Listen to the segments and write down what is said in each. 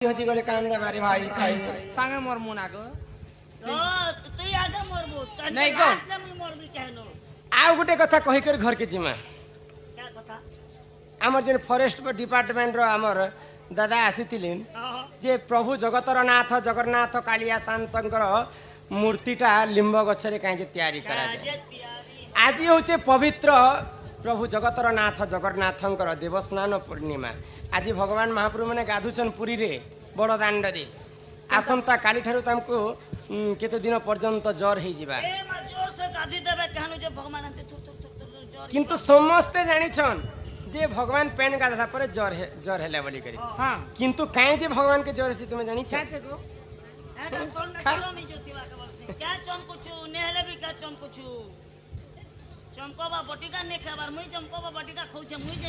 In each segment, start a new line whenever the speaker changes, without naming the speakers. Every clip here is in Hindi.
হচ্ছে গলে কাম দে মারে ভাই খাই
সাঙ্গে মরমু না গো
তুই আগে মরবো
নাই গো
মুই মরবি কেন
ଆଉ ଗୋଟେ କଥା କହିକରି ଘରକେ ଯିମା
क्या কথা
ଆମର ଯେନ୍ ଫରେଷ୍ଟ ଡିପାର୍ଟମେଣ୍ଟର ଆମର ଦାଦା ଆସିଥିଲେ ଯେ ପ୍ରଭୁ ଜଗତର ନାଥ ଜଗନ୍ନାଥ କାଳିଆ ଶାନ୍ତଙ୍କର ମୂର୍ତ୍ତିଟା ଲିମ୍ବ ଗଛରେ କାହିଁକି ତିଆରି କରାଯାଏ ଆଜି ହେଉଛି ପବିତ୍ର ପ୍ରଭୁ ଜଗତର ନାଥ ଜଗନ୍ନାଥଙ୍କର ଦେବସ୍ନାନ ପୂର୍ଣ୍ଣିମା ଆଜି ଭଗବାନ ମହାପ୍ରଭୁ ମାନେ ଗାଧୁଛନ୍ ପୁରୀରେ ବଡ଼ ଦାଣ୍ଡରେ ଆସନ୍ତା କାଲିଠାରୁ ତାଙ୍କୁ କେତେ ଦିନ ପର୍ଯ୍ୟନ୍ତ ଜ୍ୱର ହେଇଯିବା କିନ୍ତୁ ସମସ୍ତେ ଜାଣିଛନ୍ ଯେ ଭଗବାନ ପେନ୍ ଗାଧଲା ପରେ ଜ୍ୱର ହେଲା ବୋଲିକରି କିନ୍ତୁ କାହିଁ ଯେ ଭଗବାନକେ ଜ୍ୱର ହେସି ତୁମେ ଜାଣିଛ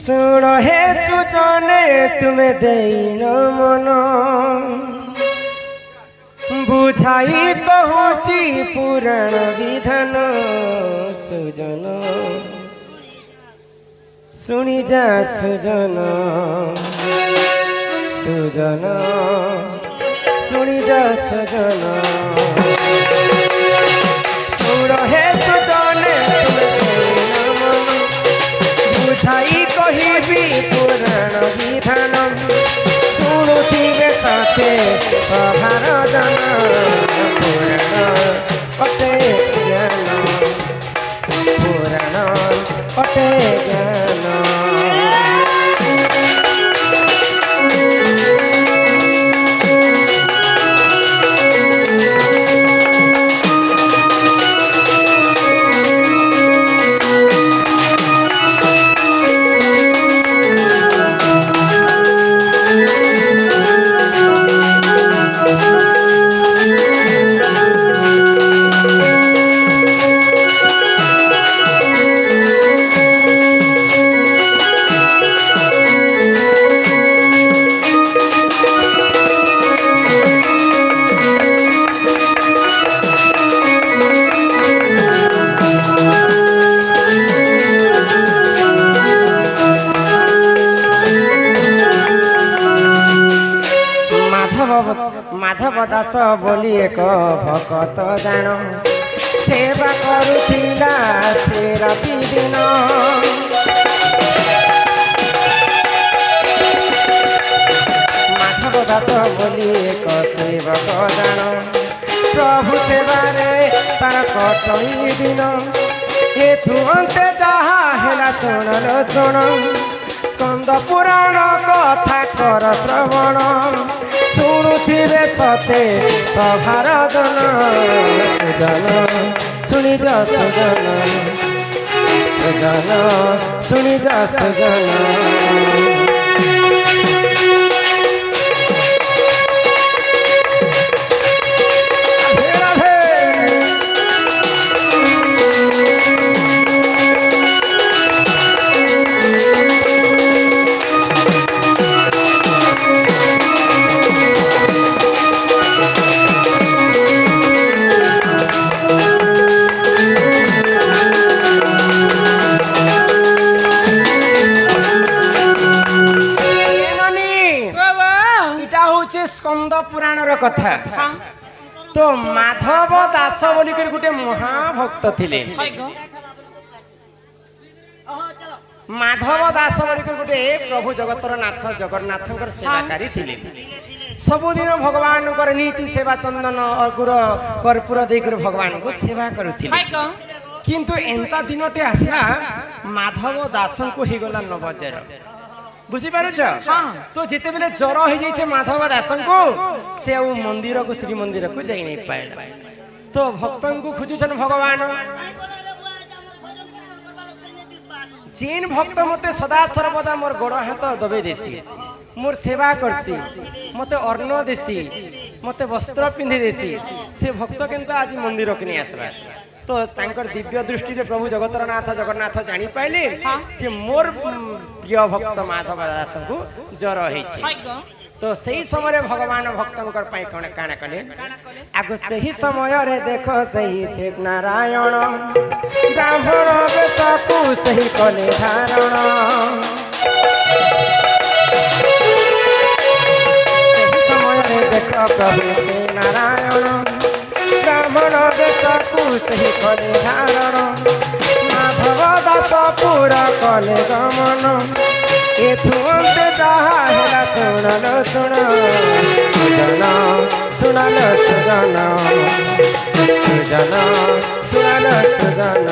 ଶୁଣ ହେ ସୁଜନେ ତୁମେ ଦେଇନ ମନ ବୁଝାଇ କହୁଛି ପୁରାଣ ବିଧାନ ସୁଜନ ଶୁଣି ଯା ସୁଜନ ସୁଜନ ଶୁଣି ଯା ସୁଜନ ଶୁଣ ହେ ସୁଜନେ ବୁଝାଇ କହିବି ପୁରାଣ ବିଧାନ ଶୁଣୁଥିବେ ସାଥେ ସଭାର ଜନ ପୁରାଣ ଅଟେ ଜ୍ଞାନ ପୁରାଣ ଅଟେ ଜ୍ଞାନ ମାଧବ ଦାସ ବୋଲି ଏକ ଭକତ ଜାଣ ସେବା କରୁଥିଲା ସେ ରାତି ଦିନ ମାଧବ ଦାସ ବୋଲି ଏକ ସେବକ ଜାଣ ପ୍ରଭୁ ସେବାରେ ତାର କଟଇ ଦିନ ଏଥୁ ଅନ୍ତେ ଯାହା ହେଲା ଶୁଣଲ ଶୁଣ ସ୍କନ୍ଦ ପୁରାଣ କଥା କର ଶ୍ରବଣ ଶୁଣୁଥିବେ ସତେ ସଭାର ଜନ ସୁଜନ ଶୁଣି ଯା ସୁଜନ ସୁଜନ ଶୁଣି ଯା ସୁଜନ ସ୍କନ୍ଦ ପୁରାଣର କଥା ତ ମାଧବ ଦାସ ବୋଲିକରି ଗୋଟେ ମହାଭକ୍ତ ଥିଲେ ମାଧବ ଦାସ ବୋଲିକରି ଗୋଟେ ପ୍ରଭୁ ଜଗତର ନାଥ ଜଗନ୍ନାଥଙ୍କର ସେବାକାରୀ ଥିଲେ ସବୁଦିନ ଭଗବାନଙ୍କର ନୀତି ସେବା ଚନ୍ଦନ ଅଗୁର କର୍ପୂର ଦେଇକରି ଭଗବାନଙ୍କୁ ସେବା କରୁଥିଲେ କିନ୍ତୁ ଏନ୍ତା ଦିନଟେ ଆସିଲା ମାଧବ ଦାସଙ୍କୁ ହେଇଗଲା ନବଜର ବୁଝିପାରୁଛ ତ ଯେତେବେଳେ ଜ୍ୱର ହେଇଯାଇଛି ମାଧବ ଦାସଙ୍କୁ ସେ ଆଉ ମନ୍ଦିରକୁ ଶ୍ରୀମନ୍ଦିରକୁ ଯାଇ ନେଇ ପାଇଲା ତ ଭକ୍ତଙ୍କୁ ଖୋଜୁଛନ୍ ଭଗବାନ ଯେନ୍ ଭକ୍ତ ମତେ ସଦା ସର୍ବଦା ମୋର ଗୋଡ଼ ହାତ ଦବେଇ ଦେସି ମୋର ସେବା କରସି ମତେ ଅନ୍ନ ଦେସି ମତେ ବସ୍ତ୍ର ପିନ୍ଧି ଦେସି ସେ ଭକ୍ତ କେନ୍ତା ଆଜି ମନ୍ଦିରକୁ ନେଇ ଆସିବା तो तांकर दिव्य दृष्टि रे प्रभु जगतर नाथ जगन्नाथ जानी पाइले जे मोर प्रिय भक्त माधव दास को ज्वर होइछि तो सही समय भगवान भक्तंकर पाई कोन काना कले आगो सही समय रे देखो सही से नारायण ब्राह्मण बेसकु सही कले धारण सही समय प्रभु से नारायण ब्राह्मण देशकु सही कले धारण माधव दास पूरा कले गमन एथु अंते जहा हेला सुनल सुन सुजन सुनल सुजन सुजन सुनल सुजन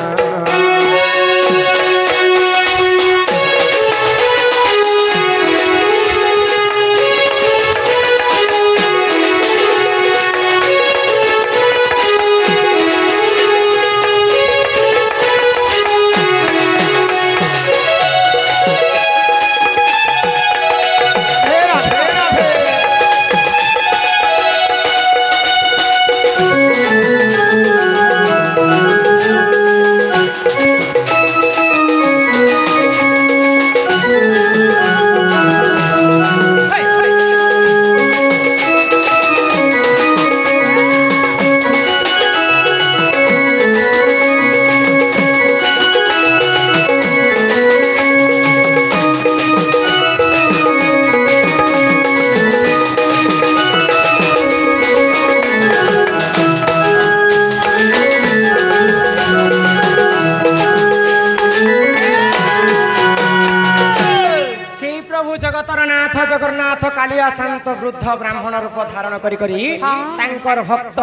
जगन्नाथ कालिया शांत वृद्ध ब्राह्मण रूप धारण करी तांकर भक्त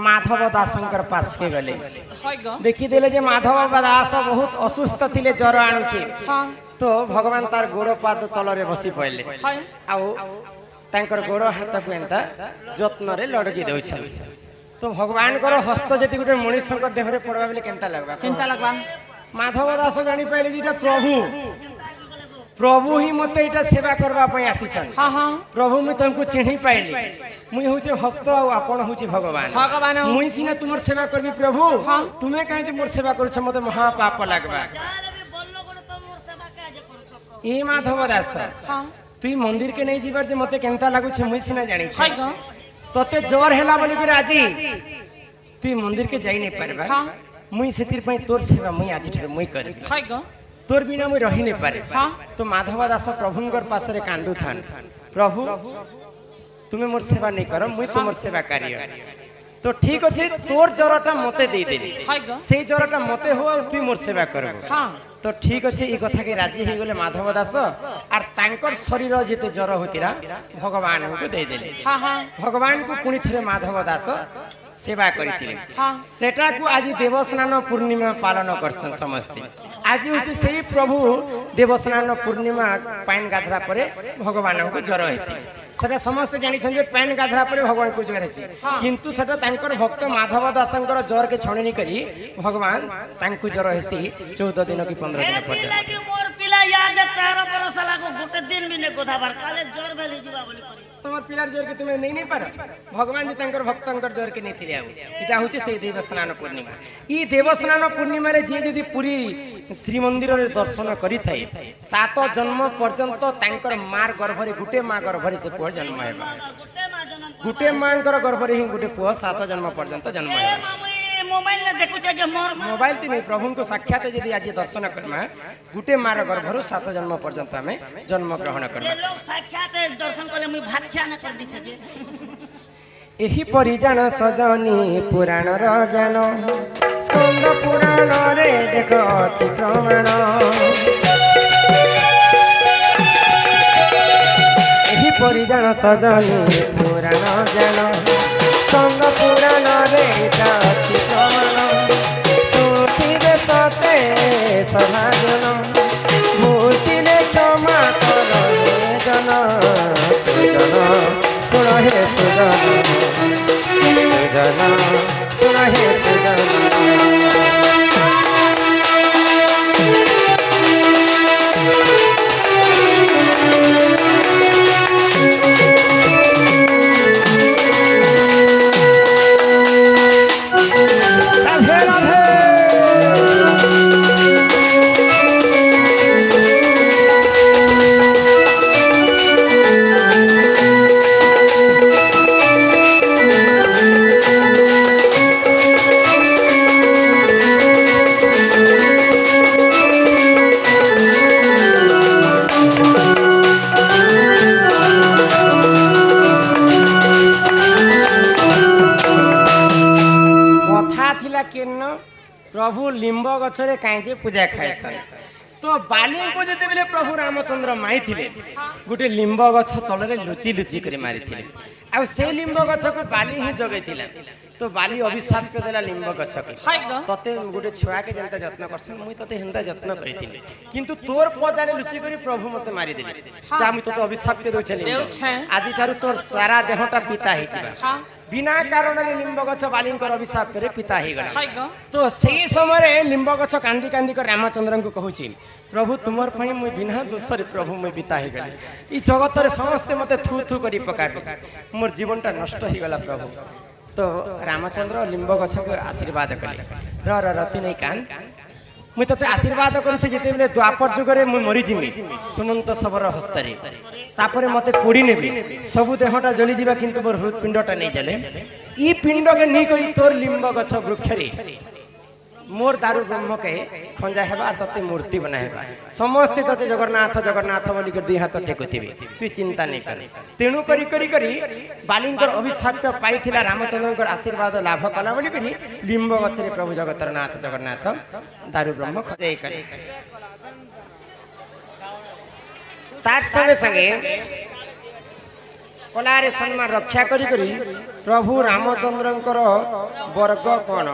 माधव दासंकर पास के गले देखीदेले जे माधव दास बहुत असुस्थ थिले ज्वर आणुचे तो भगवान तार गोड़ पाद तलरे बसी पड़े आउ तांकर गोड़ हाथ को एंता जत्न रे लड़की देउछन तो भगवान कर हस्त जति गुटे मनुष्य देहरे पड़वा बेले केनता लगबा माधव दास जानी पाइले जेटा प्रभु प्रभु ही मत एटा सेवा करबा पई आसीछन प्रभु मु तुमको चिन्ही पाइली मुई होचे भक्त आ आपण होचे भगवान मुई सिना तुमर सेवा करबी प्रभु तुमे काहे जे मोर सेवा करछ मते महा पाप लागबा ए माधव दास तुई मंदिर के नहीं जीवार जे मते केनता लागु छे मुई सिना जानी छै तते जोर हेला बोली कि राजी तुई मंदिर के जाई नहीं परबा मुई सेतिर पई तोर सेवा मुई आज ठर मुई करबी तोर बिना मुई रही नहीं पारे तो माधव दास प्रभुंकर पास रे कांदू थान प्रभु तुम्हें मोर सेवा नहीं कर मुई तुमर सेवा कार्य तो ठीक अच्छे तोर जरटा मते दे दे से जरटा मते हो तु मोर सेवा करबो तो ठीक अच्छे ये कथा के राजी हो गले माधव दास आर तांकर शरीर जेते जर होतिरा भगवान को दे देले भगवान को पुणी थरे माधव दास सेवा करथिले सेटा को आज देवस्नान पूर्णिमा पालन करसन समस्ते आज होचे सेही प्रभु देवस्नान पूर्णिमा पाइन गाधरा परे भगवान को ज्वर हेसी सेटा समस्त जानि छन जे पाइन गाधरा परे भगवान को ज्वर हेसी किंतु सेटा तांकर भक्त माधव दासंकर ज्वर के छणनी करी भगवान तांकु ज्वर हेसी 14 दिन की 15 दिन पर्यंत
मोर पिला याद 13 बरस लागो गोटे दिन भी ने गोधाबार काले ज्वर भेली जीवा बोली करी
तमर पिलार जोर के तुम्हें नहीं पार भगवान जी तांकर भक्तंकर जोर के नहीं थिले इटा होचे से देवस्नान पूर्णिमा ई देवस्नान पूर्णिमा रे जे जदी पूरी श्री मंदिर रे दर्शन करी थाई 7 जन्म पर्यंत तांकर मार गर्भ रे गुटे मां गर्भ रे से पुआ जन्म हेबा गुटे मां कर गर्भ रे ही गुटे पुआ 7 जन्म पर्यंत जन्म हेबा
मोबाइल ने देखु छ जे मोर
मोबाइल ती नहीं प्रभु को साक्षात यदि आज दर्शन करमा गुटे मार गर्भ रो 7 जन्म पर्यंत हमें जन्म ग्रहण करमा
लोग साक्षात दर्शन करले मुई भाख्या न कर दी छ जे
एही परिजान सजनी पुराण रो ज्ञान स्कंद पुराण रे देख अछि प्रमाण एही परिजान सजनी पुराण ज्ञान स्कंद पुराण रे अछि प्रमाण सुति रे सते सभाजन मूर्ति ले क्षमा कर हे जन सुजन सुन हे सुजन सुजन सुन हे सुजन केन प्रभु लिंब गछरे कांजे पूजा खाइसन तो बाली को जते बेले प्रभु रामचंद्र माई थिले गोटे लिंब गछ तलरे लुचि लुचि करे मारी थिले आ से लिंब गछ को बाली ही जगै थिला तो बाली अभिशाप के देला लिंब गछ के तते गोटे छुआ के जनता जत्न करसन मुई तते हिंदा जत्न करिथिले किंतु तोर पजाले लुचि करी प्रभु मते मारी देले चा मुई तते अभिशाप के दउ छली आदि चारु तोर सारा देहटा पिता हि जिबा बिना कारण लिंब गछ बालींकर अभिशाप करे पिता ही गला तो सही समय लिंब गछ कांदी कांदी कर रामचंद्र को कहूची प्रभु तुमर पई मुई बिना दोष रे प्रभु मुई पिता ही गले ई जगत रे समस्त मते थू थू करी पकाबे मोर जीवनटा नष्ट ही गला प्रभु तो रामचंद्र लिंब गछ को आशीर्वाद कले रति नहीं कान मुई तते आशीर्वाद करूछे जेते बेले द्वापर जुग रे मुई मरि जिमि सुमंत सबर हस्तरे तापरे मते पोड़ी नेबी सबु देहटा जली दिबा किंतु मोर हृदपिंडटा नहीं जले ई पिंड के नी करी तोर लिंब गछ वृक्ष रे मोर दारू ब्रह्म के खंजा हेबा तते मूर्ति बना हेबा समस्त तते जगन्नाथ जगन्नाथ बोली कर दी हाथ टेकुथिबे तू चिंता नहीं कर तेणु करी करी करी बालिंकर अभिशाप पाइथिला रामचंद्रकर आशीर्वाद लाभ कला बोली करी लिंब गछरे प्रभु जगतर नाथ जगन्नाथ दारू ब्रह्म खजाई करे तार संगे संगे कलारे सम्मान रक्षा करी करी प्रभु रामचंद्रकर वर्ग कोन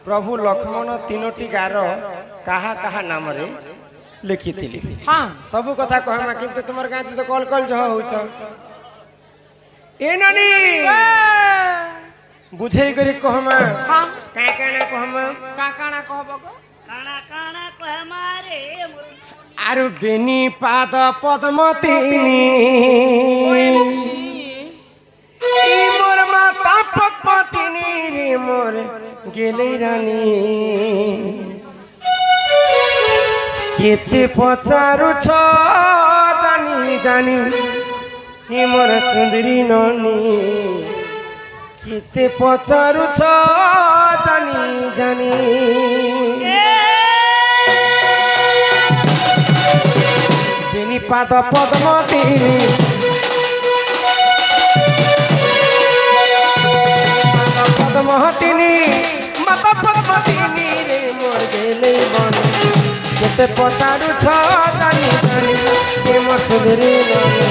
प्रभु लक्ष्मण तीनोटी गार कहा कहा नाम रे लिखी थिली हां सब कथा कहमा किंतु तुमर गांधी तो कल कल जह होछ ए ननी बुझे करी कहमा हां का कहमा का कहबो काना कहमा रे आरु बेनी पाद पद्मतीनी मोर माता पद्मतीनी रे मोर गेले रानी केते पचारु छ जानी जानी हे मोर सुंदरी ननी केते पचारु छ जानी जानी बेनी पाद पद्मतीनी पद्मतीनी माता पद्मतीनी रे मोर गेले बन केते पचारु छ जानी जानी हे मोर सुंदरी ननी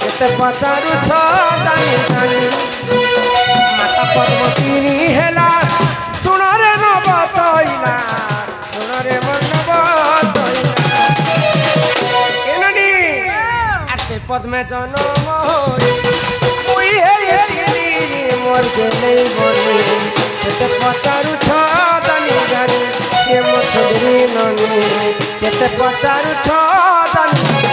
केते पचारु छ जानी जानी माता पद्मतीनी हेला सुन रे नव चइला सुन रे मन नव चइला एननी आसे पद्मे जन्म होई मुई हे तिनी मोर गेले बनी केते पचारु छ जानी जानी के मोर सुंदरी ननी केते पचारु छ जानी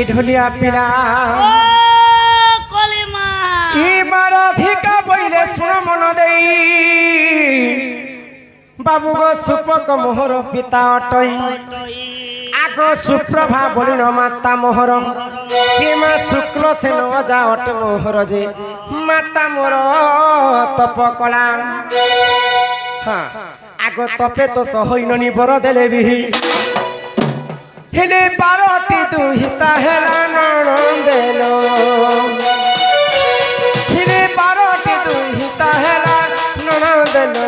ढोलिया पिला
कलिमा
ई बार अधिका बइले सुन मन देई बाबू गो सुपक मोहर पिता अटई आगो सुप्रभा बोलिन माता मोहर केमा शुक्ल से न जा अट मोहर जे माता मोर तप कला हां आगो तपे तो सहइननी बर देले बिही हेले बारटी दुहिता हेला ननदेलो हेले बारटी दुहिता हेला ननदेलो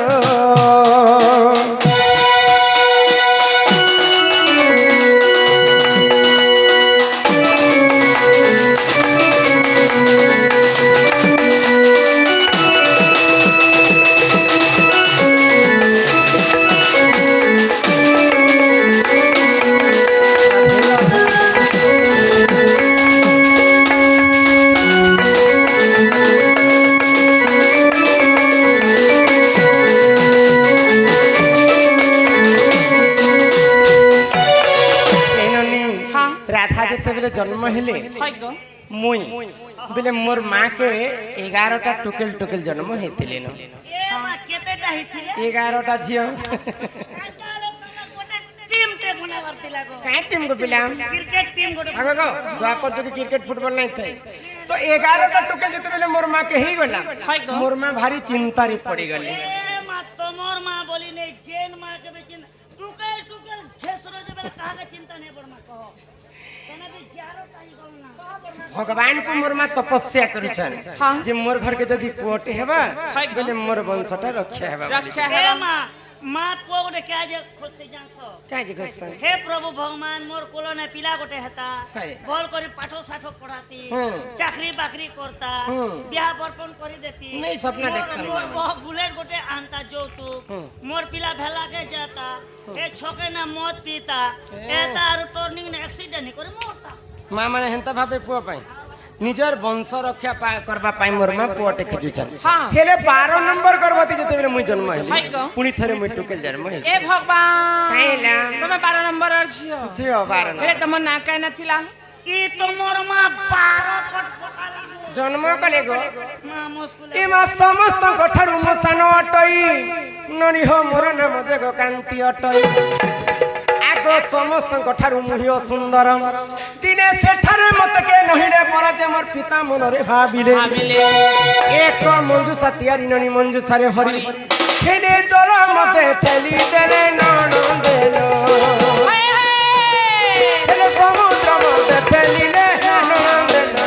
যেতবেলে জন্ম হেলে
হাই গো
মুই বেলে মোর মা কে 11টা টুকেল টুকেল জন্ম হইতিলে ন
এ মা কেতেটা হিছিলে
11টা ঝিও
তাহলে তোমরা গোটা টিম টে বনাবার দিলা গো
কাই টিম গো পিলাম
ক্রিকেট টিম গোটা
আগো গো দ্বাপর যুগে ক্রিকেট ফুটবল নাই থাই তো 11টা টুকেল যেতবেলে মোর মা কে হেই গলা
হাই গো
মোর মা ভারি চিন্তারে পড়ি গলে
এ মা তোমার মা বলি নেই জেন মা के भी चिंता टुकल टुकल घेसरो जे बेला कागे चिंता नहीं पड़ मा कहो केना भी 11टा ही गल ना
भगवान को मोर मा तपस्या करिछन
हाँ।
जे मोर घर के जदी पुअटे हेबा
हाय गो।
बेले मोर वंशटा रक्षा हेबा
रक्षा
ए
है
मां मां पुआ गोटे क्या जे खुश से जानसो
काई जे गसन
हे प्रभु भगवान मोर कोलो ने पिला गोटे हेता
हाय।
बॉल करी पाठो साठो पढ़ाती चाकरी बाकरी करता ब्याह बर्पण करी देती
नहीं, सपना देखसन
मोर
मां।
बहुत बुलेट गोटे आनता जोतुक मोर पिला भेला के जाता ए छोके ना मद पीता ए तार टर्निंग ने एक्सीडेंट नहीं करे मरता
मा माने हेंता भाबे पुआ पाई निजर वंश रक्षा करबा पाई मोर मा पुअटे खजुछन
हाँ।
हेले 12 नंबर गर्भवती जते बेले मुई जन्म
हाय
हेली
गो।
पुनी थरे मुई टुकेल जन्म हेली
ए भगवान
काइला
তুমি 12 নম্বর ছিও
जियो 12
হেলে তোমার না কাই না থিলা
ई तो मोर मां 12 पट पकाली
जन्म कले गो
मां मुस्कुल
इमा समस्त कठारु मसान अटई ननी हो मोर नाम जग कांति अटई आगो समस्त कठारु मुहियो सुंदर दिने सेठारे मत के नहिरे पराजे मोर पिता मनरे भाबिले
ভাবিলে
एक मंजू सातियारी ननी मंजू सारे हरि हेले चल मते ठेली देले नन देलो
হায় হায়
हेले समुद्र मते ठेलीले नन देलो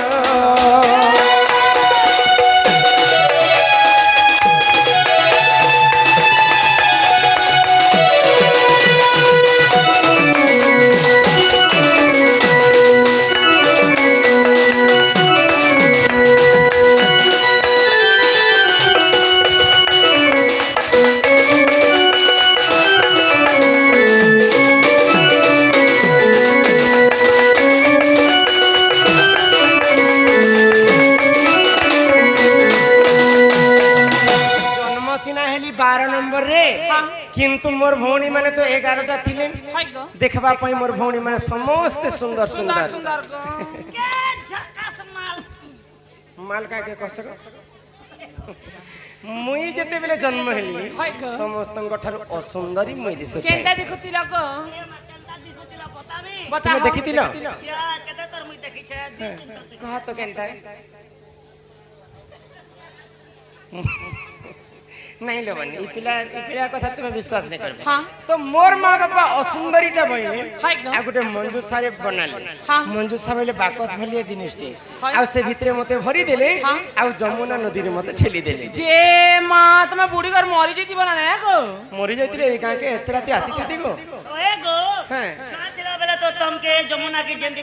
जन्म सिना हेली 12 नंबर रे
हाँ।
किंतु मोर भौणी माने तो 11टा थिले
হাই গো
देखबा पई मोर भौणी माने समस्त सुंदर
সুন্দর
सुंदर
সুন্দর গো
के झकास माल
माल का के कसक मुई जते बेले जन्म हेली
हाय गो।
समस्त ठार असुंदरी मुई दिसु
কেনটা দেখুতিলা গো
ए मा केनता दिखुतिला बताबी
बता
तुमे देखिथिल
क्या केते तोर मुई देखि छे
कहा तो केनता नहीं लो बनी पिला कथा तुमे विश्वास नहीं करबे
हाँ।
तो मोर मां बाबा असुंदरीटा बइले
हाय गो।
आ गुटे मंजू सारे बनाले
हाँ।
मंजू साबेले बाकस भलिया जिनिसटी
हाय।
आ से भितरे मते भरी देले
हाँ।
आ जमुना नदी रे मते ठेली देले
যে মা তুমি বুড়ি ঘর মরি যাইতিব না না গো
मरी जाइतिले ए गां के एते राती आसी के दिगो
ओए गो
हां
छुआ थिला बेले तो तुमके जमुना की जंदी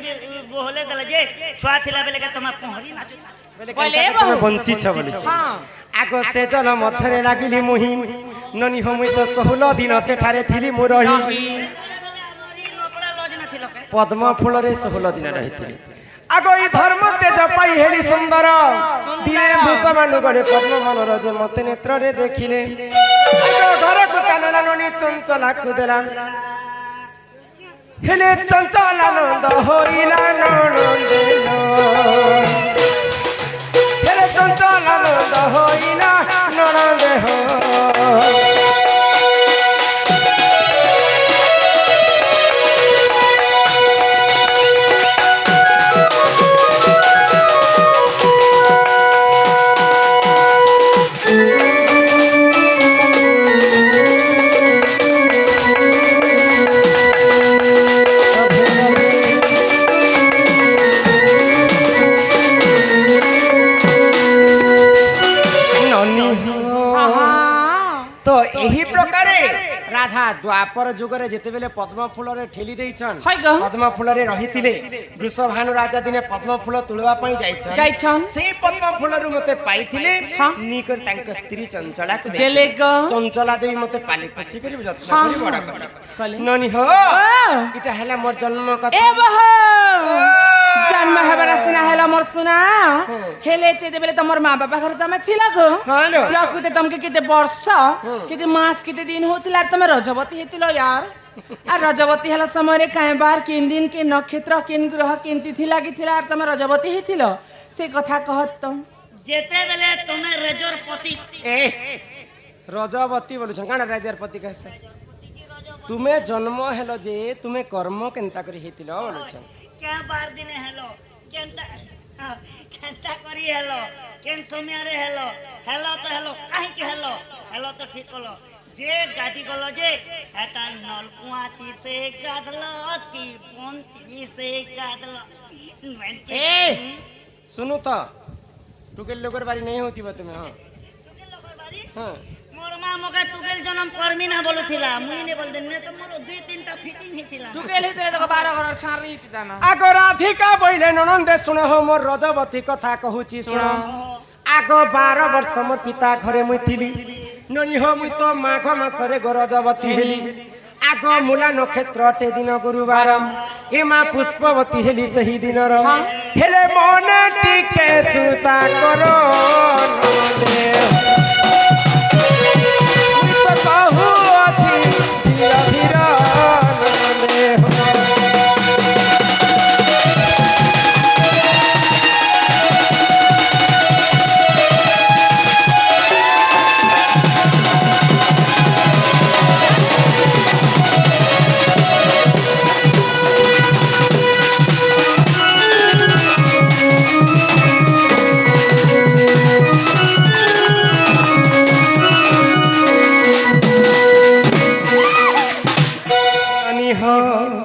बोले दले जे छुआ थिला बेले के तुम पहरी नाचुता
बोले
तुमे
बहु।
बंची छ बोले
हाँ
आगो से जल मथरे लागिली मुहि ननी हमुई तो 16 दिन सेठारे थिली मु रही
बेले हमरी नोकड़ा लज ना थिलो के
पद्म फूल रे 16 दिन रहिथिली आगो ई धर्म तेज पाई हेली सुंदर दिने भूषमानु गड़े पद्म मनर जे मते नेत्र रे देखिले आगो घर को कानला ननी चंचला कुदेला हेले चंचल आनंद होइला ननंदेलो हेले चंचल आनंद होइला ननंदे हो ननी हो
हाँ
तो यही प्रकार राधा द्वापर जुगरे जेते बेले पद्म फूल रे ठेली देइछन
हाय गो।
पद्म फूल रे रहितिले वृषभानु राजा दिने पद्म फूल तुलवा पई जाइछन
যাইছন
सेही पद्म फूल रु मते पाइथिले
हाँ।
निकर तांक स्त्री चंचला को
দেলে গো
चंचला देई मते पाली पोसी करी जत्न
हाँ,
करी बडा
हाँ।
करी
কলে
ननी हो
ও
इटा हैला मोर जन्म
এ
कथा
বহু জন্ম হেবার সিনা হেলা মোর সুনা হেলে চেতে বেলে তোমার মা বাবা ঘরে তুমি থিলা গো
हां लो
প্রকৃতি তোমাকে কেতে বর্ষ কেতে মাস কেতে দিন হতিলা আর তুমি রজবতী হেতিল यार आ रजवती हला समय रे काहे बार किन दिन के नक्षत्र किन ग्रह किन तिथि लागी थिला आर तमे रजवती ही थिलो से कथा कहत तुम
जेते बेले तुमे रेजर पति
ए रजवती बोलु काण राजरपति कहसे तुमे जन्म हेलो जे तुमे कर्म केनता करी हेतिलो बोलु
क्या बार दिन हेलो केनता केनता करी हेलो केन समय रे हेलो हेलो तो हेलो काहे के हेलो हेलो तो ठीक हलो जे गादी गलो जे एटा नलकुआती से गादलो की पंती से गादलो
ए सुनु तो टुकेल लोकर बारी नहीं होती बा तुम्हें हां
टुकेल लोकर बारी
हां
मोर मां मका टुकेल जन्म करमी ना बोलुथिला मुई ने बोल देने तो मोर दुई तीनटा फिटिंग हिथिला
टुकेल हितरे तो 12 घर छारी हिता ना
आगो राधिका बइले ननंदे सुनो हो मोर रजवती कथा कहूची सुनो आगो 12 वर्ष मोर पिता घरे मुई थिली ननी हो मुई तो माघ मासरे गरजवती हेली आगो मूला नक्षत्र टे दिन गुरुवार ए मा पुष्पवती हेली सही दिन रो हेले मने टिके सुता करो नंदे मुई तो कहू अछि धीर धीर नंदे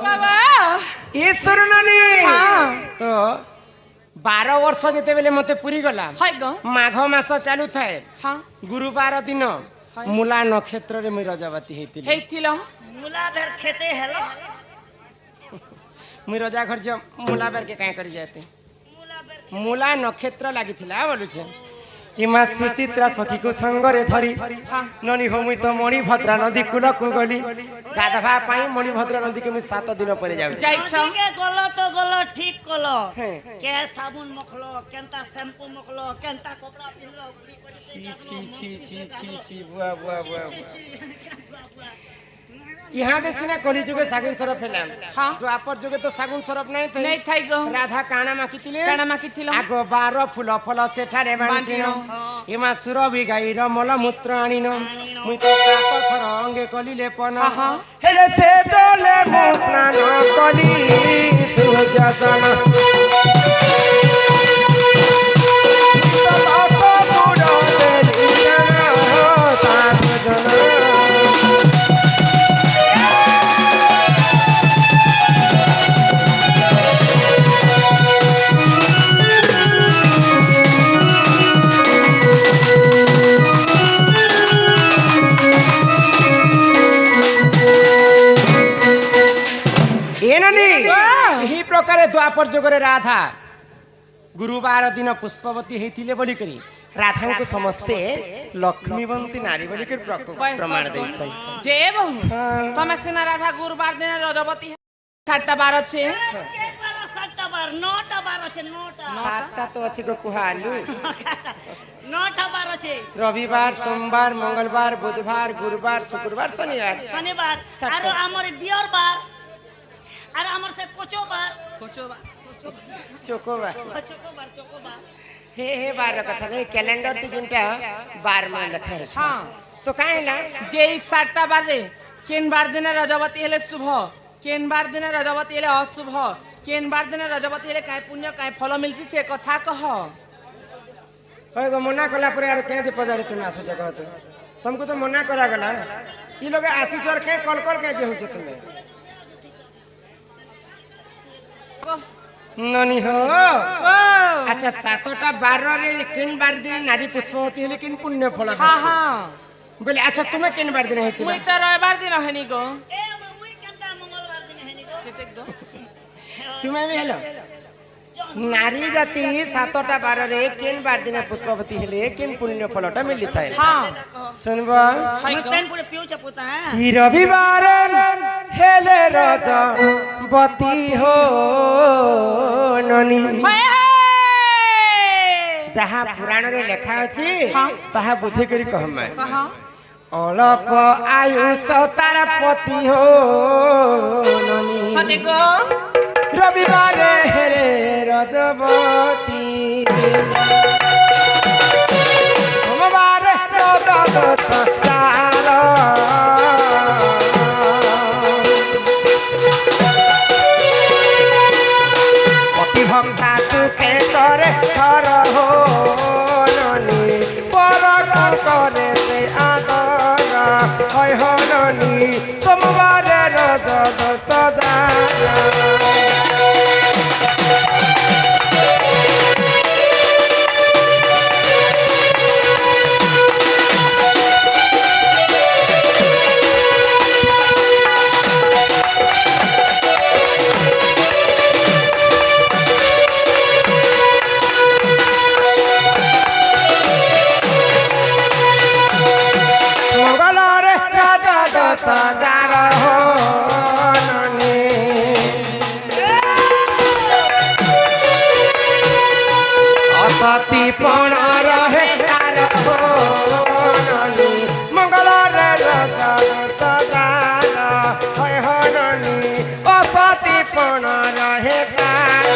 बाबा
ईश्वर नानी
हां
तो 12 वर्ष जेते बेले मते पूरी गला
हाय गो
माघ मास चालू थाए
हां
गुरुवार दिन मूला नक्षत्र रे मुई रजवती हेतिली
हेतिलो
मुला बेर खेते हेलो
मुई रजा घर जे मूला बेर के काहे करी जाते
मुला बेर
मूला नक्षत्र लागि थिला बोलु छे इमा सुचित्रा सखी को संग रे धरी ननी हो मुई तो मणिभद्रा नदी कूल को गली गाधवा पाई मणिभद्रा नदी के मुई 7 दिन परे जाउ
जाई छ
के गलो तो गलो ठीक कलो
हैं।
के साबुन मखलो केनता शैम्पू मखलो केनता कपड़ा पिनलो उड़ी पड़ी
छी छी छी छी छी छी बुआ बुआ बुआ यहाँ देसिना कली जुगे सागुन सरफ फेलाम
हाँ।
तो आपर जुगे तो सागुन सरफ नहीं थे
नहीं थाई गो
राधा काना माकितिले
काना माकिथिलो
आगो 12 फूल फल सेठारे बांटिनो हिमा सुरभि गाईर मल मूत्र आनिनो मुई तो काप खर अंगे कली लेपन हेले से चले मो स्नान कली सूर्य जन तो दस बुढ़ो देली जन साधु जन यही प्रकार द्वापर जुगरे राधा गुरुवार दिन पुष्पवती हेतिले बोली करी राधा को समस्ते लक्ष्मीवंती नारी बोली कर प्रमाण दै छै
जे बहु तमे सिना राधा गुरुवार दिन रजवती 7 छे
सातटा बार 9टा बार আছে 9टा
7टा तो अछि को कुहालू
9टा बार আছে
रविवार सोमवार मंगलवार बुधवार गुरुवार शुक्रवार शनिवार
शनिवार आरो हमर बियर बार आरो हमर से कोचोबार
चोकोबार
चोकोबार
हे बार कथा नहीं कैलेंडर ती जिनटा बार में लिखा है
हां
तो काहे ना
जे 7टा बार रे केन बार दिन रजवती हेले शुभ केन बार दिन रजवती हेले अशुभ केन बार दिन रजवती हेले काय पुण्य काय फल मिलसी से कथा कह
होय गो मना कला पर यार के जे पजारे तुम आसो जगह तो तुमको तो मना करा गला ई लोग आसी चोर के कल के जे होचे तुमे ननी हो अच्छा 7टा 12 रे किन बार दिन नारी पुष्पवती हेले किन पुण्य फल
हां हां
बोले अच्छा तुम्हें किन बार दिन हेती
मुई त रविवार दिन हनी गो
ए मुई केनता मंगलवार दिन हेनी गो
केतेक गो
तुम्हें भी हेलो नारी जाति 7टा 12 रे किन बार दिन पुष्पवती हेले किन पुण्य फलटा मिली थाए
हां
सुनबा
मुई पेन पूरे पिउ चपुता है
ही रविवार हेले रजवती हो ननी
हाय
जहाँ पुराण रे लिखा अछि
हाँ।
ताहा बुझे करी कहम मैं
कहा
অলপ আয়ুষ তার পতি
সতে গো
রবিবারে হেরে রজবতী সোমবারে রজত চার অতি ভক্তা সুখে করে হর হনি পর করে সে আদর হয় হনি সোমবারে রজত সজা সজার হনি অসতি পণ রহে তার হনি মঙ্গলরে রজত সজার হয় হনি অসতি পণ রহে তার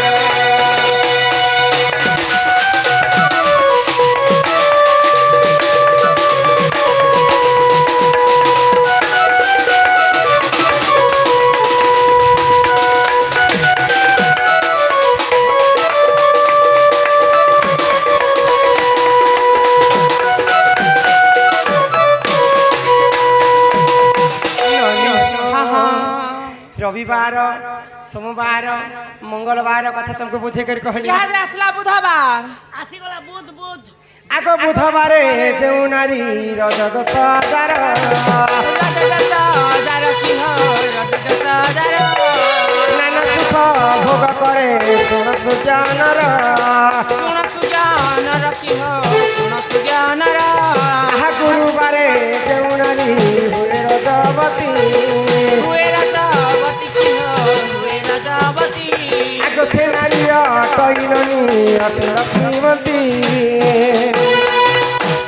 रविवार सोमवार मंगलवार कथा तुमको बुझे कर कहली
याद आसला बुधवार
আসিগলা বুধ বুধ
आगो बुधवारे जो नारी रजत सजार
सजार की हो सजार
नाना सुख भोग करे सुन सुजानर
सुन सुजानर की हो सुन सुजानर
आहा गुरुवारे जो नारी हुए रजवती
हुए रजवती की हो हुए रजवती
आगो से नारी कइननी अति लक्ष्मीवती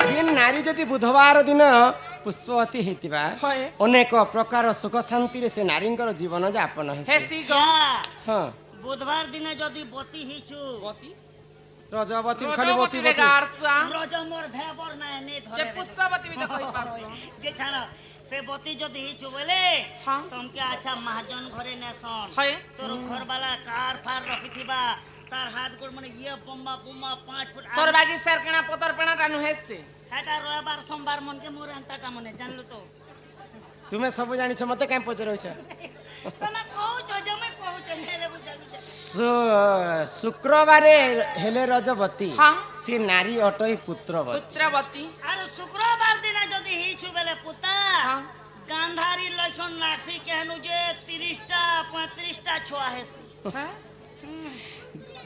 जे नारी जदि बुधवार दिन पुष्पवती हेतिबा
होय
अनेक प्रकार सुख शांति रे से नारींकर जीवन यापन
हे
हेसी
सिगो
हाँ
বুধবার দিনে যদি বতি হিছু
বতি
रजवती खाली
রজবতী
बती
রে
बती
গারসা
রজ মোর ভেবর না নে
যে
ধরে
পুষ্পবতী বি তো কই পারছো
যে ছাড়া সে বতি যদি হিছু বলে
হ্যাঁ
তোমকে আচ্ছা মহাজন ঘরে নেসন
হয়
তোর ঘরবালা কার ফার রখিথিবা তার হাত গোড় মানে ইয়ে বোম্বা বোম্বা 5 ফুট
তোর বাজি সরকনা পতর পেনা টানু হেছে
হেটা রবিবার সোমবার মনকে মোর এন্তাটা মনে জানলু তো
तुम्हें सब जानिछ मते काई पचरइछ
তুমি কହୁছ যে মই কহুছ নেলে বুঝাবি
शुक्रवारे हेले रजवती
हाँ।
से नारी अटई पुत्रवती
পুত্রবতী
আর শুক্রবার দিনে যদি হিছু বেলে পুতা
হ্যাঁ
গান্ধারী লক্ষণ লাগছি কেহনু যে 30টা 35টা ছোয়া হেসি
হ্যাঁ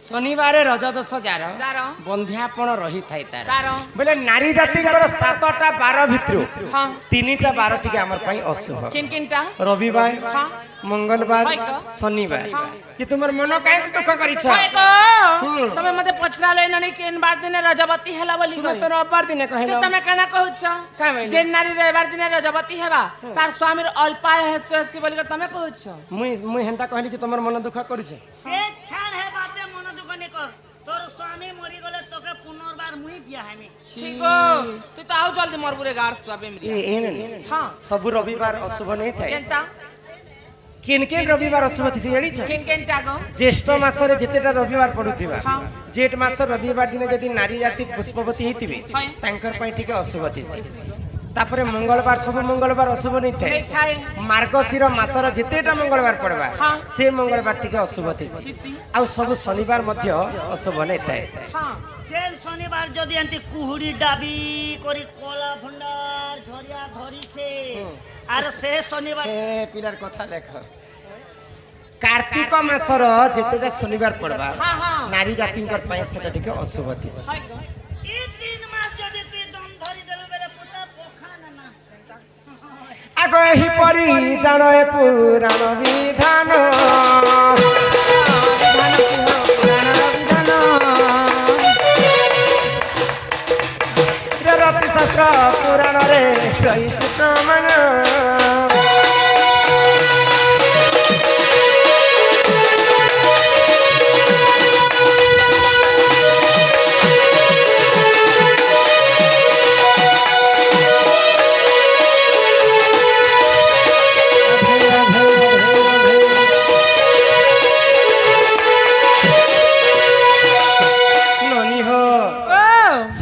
शनिवार रजदश जार
जार
बंध्यापण रही थाई तार
कार
बोले नारी जातिंकर 7टा 12 भितरु
हाँ
3टा 12 टिके हमर पई अशुभ
किन किनटा
रविवार
हाँ
मंगलवार
হয় তো।
शनिवार
हाँ।
कि तुमर मन काहे दुख करिछ
হয় গো
হুম।
তুমি মতে পছরা লই ননি কেন বার দিনে রজবতী হেলা বলি
तुम तो रविवार दिन
তো
कहलो
তুমি কেন কହୁছ
কাই বলি?
যে নারী রবিবার দিনে রজবতী হেবা তার স্বামীর অল্পায় হেসে হেসি বলি তুমি কহুছ
मुई हेंता कहली जे तुमर मन दुख करिछ
যে ছাড় হে বাতে মন দুঃখ নে কর তোর স্বামী মরি গলে তোকে পুনর্বার মুই বিয়া হেমি
ঠিকো তুই তো আও জলদি মরবুরে গার সবে মরি
ए एन
हां
सब रविवार अशुभ नहीं थाए
কেনটা
किन किन रविवार अशुभ थी जानिछ
किन केनटा गो
ज्येष्ठ मासरे जेतेटा रविवार पडुथिबा
हाँ।
जेठ मास रविवार दिन जदि नारी जाति पुष्पवती हेतिबे
हाँ।
तांकर पई ठीक अशुभ थिसी तापरे मंगलवार सब मंगलवार अशुभ नहीं थाए
नहीं थाए
मार्गशीर मासर जेतेटा मंगलवार पड़वा
हाँ।
से मंगलवार टिके अशुभ थिसी
किसी
आ सब शनिवार मध्य अशुभ नहीं थाए
हां
যেন শনিবার যদি এন্তি কুহুড়ি ডাবি করি কলা ভন্ডার ঝরিয়া ধরিছে আর সে শনিবার
ए पिलार कथा देख कार्तिक मासर जेतेटा शनिवार पड़वा
हां हां
नारी जातिंकर पई सेटा टिके अशुभ थिसी
হয় গো
এই 3 মাস যদি তুই দম ধরি দেবে বেলে পুতা পোখা না না
आगो ही परी जानो ए पुराण विधान
विधान की हो पुराण विधान
रति शास्त्र पुराण रे रही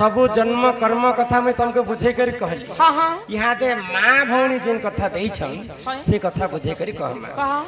सबु जन्म कर्म कथा मैं तुमको बुझे कर कहली
हाँ हाँ
यहाँ दे माँ भौणी जिन कथा देई छन
हाँ।
से कथा बुझे कर कहमा
कहा